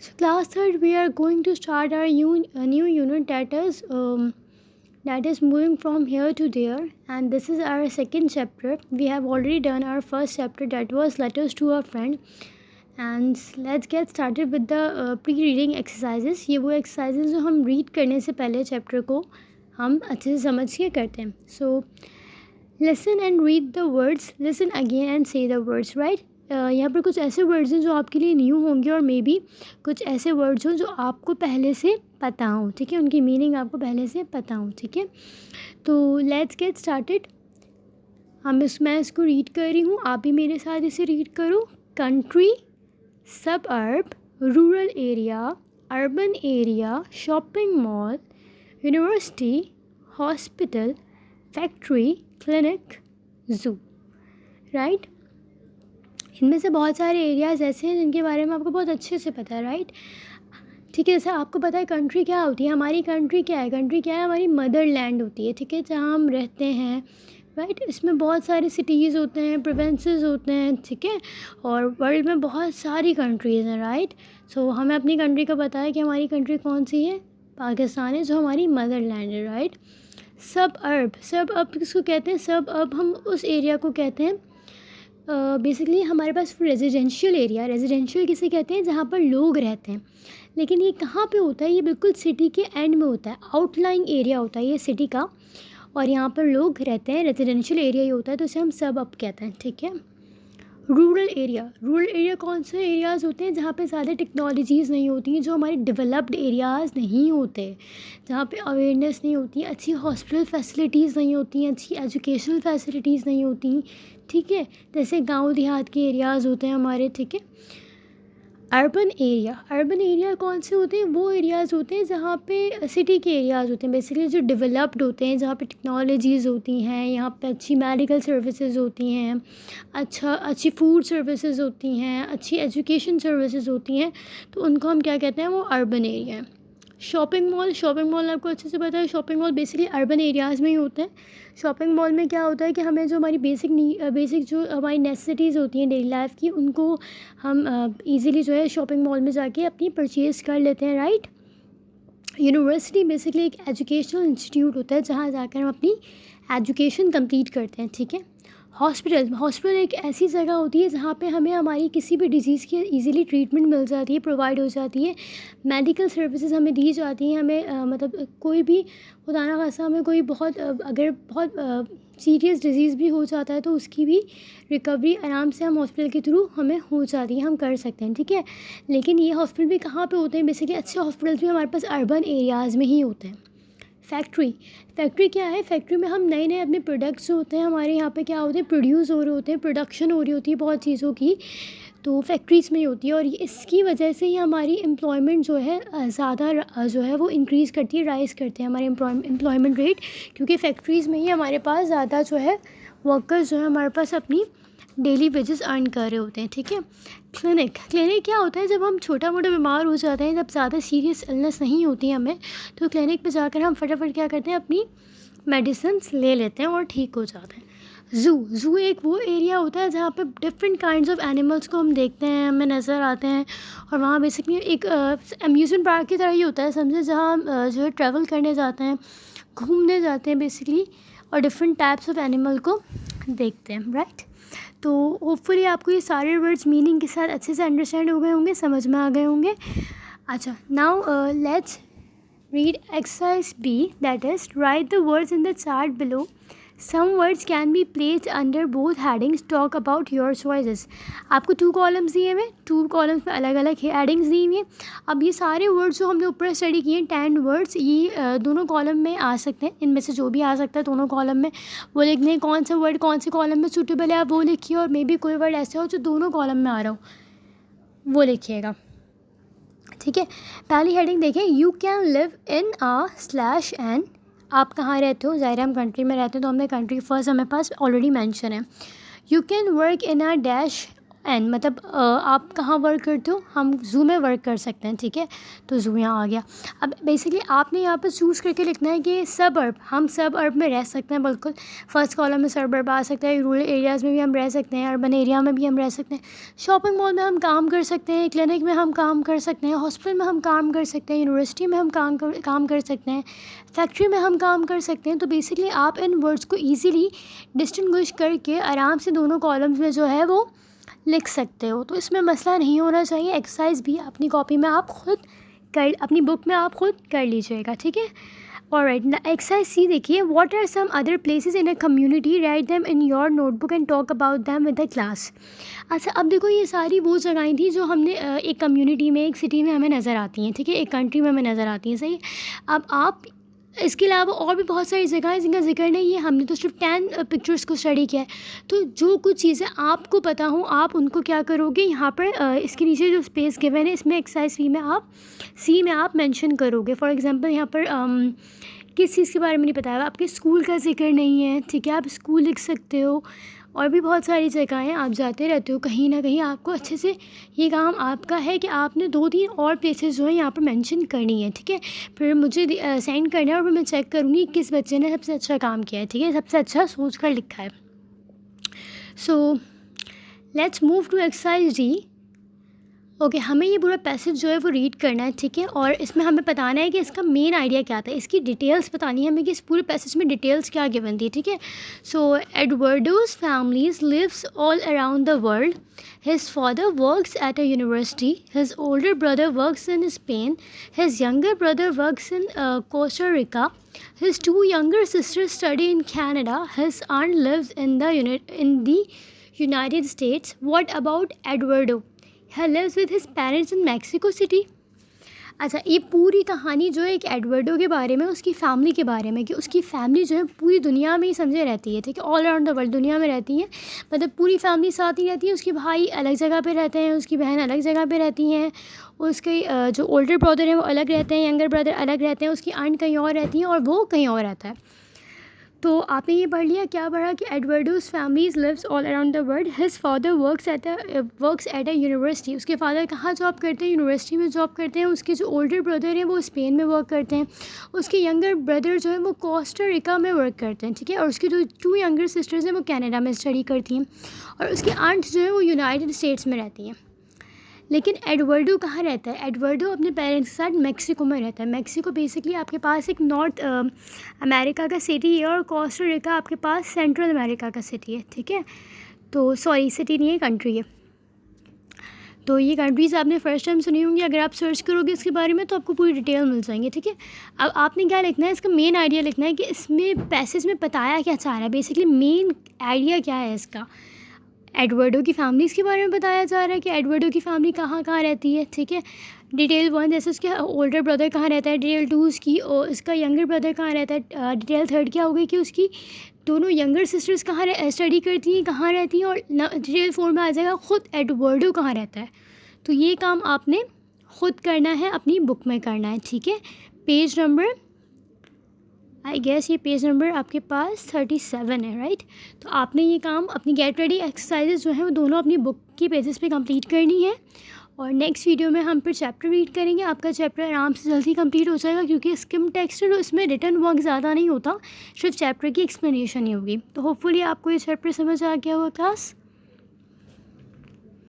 So class third, we are going to start our new unit that is moving from here to there, and this is our second chapter. We have already done our first chapter, that was letters to a friend. And let's get started with the pre-reading exercises. ये वो exercises जो हम read करने से पहले chapter को हम अच्छे से समझ के करते हैं. So listen and read the words. Listen again and say the words, right? यहाँ पर कुछ ऐसे वर्ड्स हैं जो आपके लिए न्यू होंगे और मे बी कुछ ऐसे वर्ड्स हों जो आपको पहले से पता हों. ठीक है, उनकी मीनिंग आपको पहले से पता हो. ठीक है, तो लेट्स गेट स्टार्टेड. मैं इसको रीड कर रही हूँ, आप भी मेरे साथ इसे रीड करो. Country, suburb, rural area, urban area, shopping mall, university, hospital, factory, clinic, zoo. Right, इनमें से बहुत सारे एरियाज़ ऐसे हैं जिनके बारे में आपको बहुत अच्छे से पता है. राइट, ठीक है. जैसे आपको पता है कंट्री क्या होती है. हमारी कंट्री क्या है? कंट्री क्या है? हमारी मदर लैंड होती है. ठीक है, जहाँ हम रहते हैं. राइट, इसमें बहुत सारे सिटीज़ होते हैं, प्रोविंसेस होते हैं. ठीक है, और वर्ल्ड में बहुत सारी कंट्रीज़ हैं. राइट, सो हमें अपनी कंट्री का पता है कि हमारी कंट्री कौन सी है. पाकिस्तान है, जो हमारी मदर लैंड है. राइट, सब अर्ब किसको कहते हैं? सब अर्ब हम उस एरिया को कहते हैं. बेसिकली हमारे पास रेजिडेंशियल किसे कहते हैं? जहाँ पर लोग रहते हैं. लेकिन ये कहाँ पे होता है? ये बिल्कुल सिटी के एंड में होता है. आउटलाइंग एरिया होता है ये सिटी का, और यहाँ पर लोग रहते हैं. रेजिडेंशियल एरिया ही होता है, तो इसे हम सब अब कहते हैं. ठीक है. रूरल एरिया कौन से एरियाज़ होते हैं? जहाँ पे ज़्यादा टेक्नोलॉजीज़ नहीं होती हैं, जो हमारे डेवलप्ड एरियाज़ नहीं होते, जहाँ पे अवेयरनेस नहीं होती, अच्छी हॉस्पिटल फैसिलिटीज़ नहीं होती हैं, अच्छी एजुकेशनल फैसिलिटीज़ नहीं होती. ठीक है, जैसे गांव देहात के एरियाज़ होते हैं हमारे. ठीक है. अर्बन एरिया कौन से होते हैं? वो एरियाज़ होते हैं जहाँ पे सिटी के एरियाज़ होते हैं, बेसिकली जो डेवलप्ड होते हैं, जहाँ पे टेक्नोलॉजीज़ होती हैं, यहाँ पे अच्छी मेडिकल सर्विसेज होती हैं, अच्छी फूड सर्विसेज होती हैं, अच्छी एजुकेशन सर्विसेज होती हैं, तो उनको हम क्या कहते हैं? वो अर्बन एरिया है. शॉपिंग मॉल आपको अच्छे से पता है. Shopping mall basically urban areas में ही होते हैं. शॉपिंग मॉल में क्या होता है कि हमें जो हमारी बेसिक जो हमारी नेसेसिटीज़ होती हैं डेली लाइफ की, उनको हम इजीली जो है शॉपिंग मॉल में जाके अपनी परचेज़ कर लेते हैं. राइट. यूनिवर्सिटी बेसिकली एक एजुकेशनल इंस्टीट्यूट होता है जहाँ जाकर हम अपनी एजुकेशन कंप्लीट करते हैं. ठीक है. हॉस्पिटल एक ऐसी जगह होती है जहाँ पे हमें हमारी किसी भी डिजीज़ की इजीली ट्रीटमेंट मिल जाती है, प्रोवाइड हो जाती है. मेडिकल सर्विसेज हमें दी जाती हैं. हमें मतलब कोई भी खुदा ना खास्ता हमें कोई अगर बहुत सीरियस डिजीज़ भी हो जाता है तो उसकी भी रिकवरी आराम से हम हॉस्पिटल के थ्रू हमें हो जाती है, हम कर सकते हैं. ठीक है, लेकिन ये हॉस्पिटल भी कहाँ पे होते हैं? बेसिकली अच्छे हॉस्पिटल्स भी हमारे पास अर्बन एरियाज़ में ही होते हैं. फैक्ट्री क्या है? फैक्ट्री में हम नए अपने प्रोडक्ट्स होते हैं, हमारे यहाँ पे क्या होते हैं? प्रोड्यूस हो रहे होते हैं, प्रोडक्शन हो रही होती है बहुत चीज़ों की, तो फैक्ट्रीज़ में ही होती है. और इसकी वजह से ही हमारी एम्प्लॉयमेंट जो है ज़्यादा जो है वो इंक्रीज़ करती है, राइज़ करते हैं हमारे एम्प्लॉयमेंट रेट, क्योंकि फैक्ट्रीज़ में ही हमारे पास ज़्यादा जो है वर्कर्स जो है हमारे पास अपनी डेली वेजेस अर्न कर रहे होते हैं. ठीक है. क्लिनिक क्या होता है? जब हम छोटा मोटा बीमार हो जाते हैं, जब ज़्यादा सीरियस इलनेस नहीं होती है हमें, तो क्लिनिक पे जाकर हम फटाफट क्या करते हैं? अपनी मेडिसिन्स ले लेते हैं और ठीक हो जाते हैं. ज़ू एक वो एरिया होता है जहाँ पे डिफरेंट काइंड्स ऑफ एनिमल्स को हम देखते हैं, हमें नज़र आते हैं. और वहाँ बेसिकली एक अम्यूज़मेंट पार्क की तरह ही होता है, समझे, जहाँ हम जो है ट्रैवल करने जाते हैं, घूमने जाते हैं बेसिकली, और डिफरेंट टाइप्स ऑफ एनिमल को देखते हैं. राइट, तो होपफुली आपको ये सारे वर्ड्स मीनिंग के साथ अच्छे से अंडरस्टैंड हो गए होंगे, समझ में आ गए होंगे. अच्छा, now let's read exercise B, that is write the words in the chart below. Some words can be placed under both headings. Talk about your choices. आपको 2 कॉलम्स दिए हुए, 2 कॉलम्स में अलग अलग हेडिंग्स दी हुई हैं. अब ये सारे वर्ड्स जो हमने ऊपर स्टडी किए हैं, 10 वर्ड्स, ये दोनों कॉलम में आ सकते हैं. इनमें से जो भी आ सकता है दोनों कॉलम में वो लिखने हैं. कौन सा वर्ड कौन से कॉलम में सूटेबल है आप वो लिखिए, और मे बी कोई वर्ड ऐसे हो जो दोनों कॉलम में आ रहा हो वो लिखिएगा. ठीक है. पहली हेडिंग देखें, you can live in /n. आप कहाँ रहते हो? ज़ाहिर हम कंट्री में रहते हैं, तो हमने कंट्री फर्स्ट हमें पास ऑलरेडी मेंशन है. You can work in -- an मतलब आप कहाँ वर्क करते हो, हम ज़ू में वर्क कर सकते हैं, ठीक है। तो ज़ू यहाँ आ गया। अब बेसिकली आपने यहाँ पर चूज़ करके लिखना है कि सबअर्ब, हम सबअर्ब में रह सकते हैं, बिल्कुल फर्स्ट कॉलम में सबअर्ब आ सकता है। रूरल एरियाज़ में भी हम रह सकते हैं, अर्बन एरिया में भी हम रह सकते हैं, शॉपिंग मॉल में हम काम कर सकते हैं, क्लिनिक में हम काम कर सकते हैं, हॉस्पिटल में हम काम कर सकते हैं, यूनिवर्सिटी में हम काम कर सकते हैं, फैक्ट्री में हम काम कर सकते हैं। तो बेसिकली आप इन वर्ड्स को ईज़िली डिस्टिंग्विश करके आराम से दोनों कॉलम्स में जो है वो लिख सकते हो। तो इसमें मसला नहीं होना चाहिए। एक्सरसाइज भी अपनी कॉपी में आप खुद कर, अपनी बुक में आप खुद कर लीजिएगा, ठीक है। ऑलराइट, एक्सरसाइज सी देखिए, what are some other places in a community, write them in your notebook and talk about them with the class. अच्छा, अब देखो ये सारी वो जगहें थी जो हमने एक कम्युनिटी में, एक सिटी में हमें नज़र आती हैं, ठीक है, एक कंट्री में हमें नज़र आती हैं, सही। अब आप इसके अलावा और भी बहुत सारी जगह हैं जिनका जिक्र नहीं है, हमने तो सिर्फ 10 पिक्चर्स को स्टडी किया है। तो जो कुछ चीज़ें आपको पता हो आप उनको क्या करोगे, यहाँ पर इसके नीचे जो स्पेस गिवन है इसमें एक्सरसाइज सी में आप मेंशन करोगे। फॉर एग्जांपल यहाँ पर किस चीज़ के बारे में नहीं बताया हुआ, आपके स्कूल का जिक्र नहीं है, ठीक है, आप स्कूल लिख सकते हो। और भी बहुत सारी जगहें आप जाते रहते हो कहीं ना कहीं, आपको अच्छे से ये काम आपका है कि आपने 2-3 और प्लेसेस जो है यहाँ पर मेंशन करनी है, ठीक है। फिर मुझे सेंड करना है और फिर मैं चेक करूँगी किस बच्चे ने सबसे अच्छा काम किया है, ठीक है, सबसे अच्छा सोच कर लिखा है। So let's move to exercise D. Okay, हमें ये पूरा पैसेज जो है वो रीड करना है, ठीक है, और इसमें हमें बताना है कि इसका मेन आइडिया क्या था, इसकी डिटेल्स बतानी है हमें कि इस पूरे पैसेज में डिटेल्स क्या गिवन थी, ठीक है। So Eduardo's families lives all around the world, his father works at a university, his older brother works in Spain, his younger brother works in Costa Rica, his 2 younger sisters study in Canada, his aunt lives in the United States. What about Eduardo? He lives with his parents in Mexico City. अच्छा, ये पूरी कहानी जो है एक Eduardo के बारे में, उसकी फ़ैमिली के बारे में, कि उसकी फ़ैमिली जो है पूरी दुनिया में ही समझे रहती है, ठीक है, ऑल अराउंड द वर्ल्ड दुनिया में रहती है, मतलब पूरी फैमिली साथ ही रहती है। उसके भाई अलग जगह पे रहते हैं, उसकी बहन अलग जगह पे रहती हैं, उसके जो ओल्डर ब्रदर हैं वो अलग रहते हैं, यंगर ब्रदर अलग रहते हैं, उसकी आंट कहीं और रहती हैं और वो कहीं और रहता है। तो आपने ये पढ़ लिया, क्या पढ़ा कि Eduardo's families lives all around the world, his father works at a university, उसके फादर कहाँ जॉब करते हैं, यूनिवर्सिटी में जॉब करते हैं। उसके जो ओल्डर ब्रदर हैं वो स्पेन में वर्क करते हैं, उसके यंगर ब्रदर जो है वो कोस्टा रिका में वर्क करते हैं, ठीक है, और उसकी जो 2 यंगर सिस्टर्स हैं वो कनाडा में स्टडी करती हैं, और उसकी आंट जो है वो यूनाइटेड स्टेट्स में रहती हैं। लेकिन एडवर्डो कहाँ रहता है, एडवर्डो अपने पेरेंट्स के साथ मेक्सिको में रहता है। मेक्सिको बेसिकली आपके पास एक नॉर्थ अमेरिका का सिटी है और कोस्टा रिका आपके पास सेंट्रल अमेरिका का सिटी है, ठीक है। तो सॉरी, सिटी नहीं है, कंट्री है। तो ये कंट्रीज़ आपने फर्स्ट टाइम सुनी होंगी, अगर आप सर्च करोगे इसके बारे में तो आपको पूरी डिटेल मिल जाएंगी, ठीक है। अब आपने क्या लिखना है, इसका मेन आइडिया लिखना है कि इसमें पैसेज में बताया क्या चाह रहा है, बेसिकली मेन आइडिया क्या है इसका। एडवर्डो की फैमिलीज़ के बारे में बताया जा रहा है कि एडवर्डो की फैमिली कहाँ कहाँ रहती है, ठीक है। डिटेल 1 जैसे उसके ओल्डर ब्रदर कहाँ रहता है, डिटेल 2 उसकी इसका यंगर ब्रदर कहाँ रहता है, डिटेल 3 क्या हो गई कि उसकी दोनों यंगर सिस्टर्स कहाँ स्टडी करती हैं, कहाँ रहती हैं, और डिटेल 4 में आ जाएगा ख़ुद एडवर्डो कहाँ रहता है। तो ये काम आपने ख़ुद करना है, अपनी बुक में करना है, ठीक है। पेज नंबर, आई गेस ये पेज नंबर आपके पास 37 है, राइट। तो आपने ये काम अपनी गेट रेडी एक्सरसाइजेज जो हैं वो दोनों अपनी बुक की पेजेस पे कंप्लीट करनी है, और नेक्स्ट वीडियो में हम फिर चैप्टर रीड करेंगे। आपका चैप्टर आराम से जल्दी कंप्लीट हो जाएगा क्योंकि स्किम टेक्स्ट है तो इसमें रिटन वर्क ज़्यादा नहीं होता, सिर्फ चैप्टर की एक्सप्लेनेशन ही होगी। तो होपफुली आपको ये चैप्टर समझ आ गया होगा क्लास।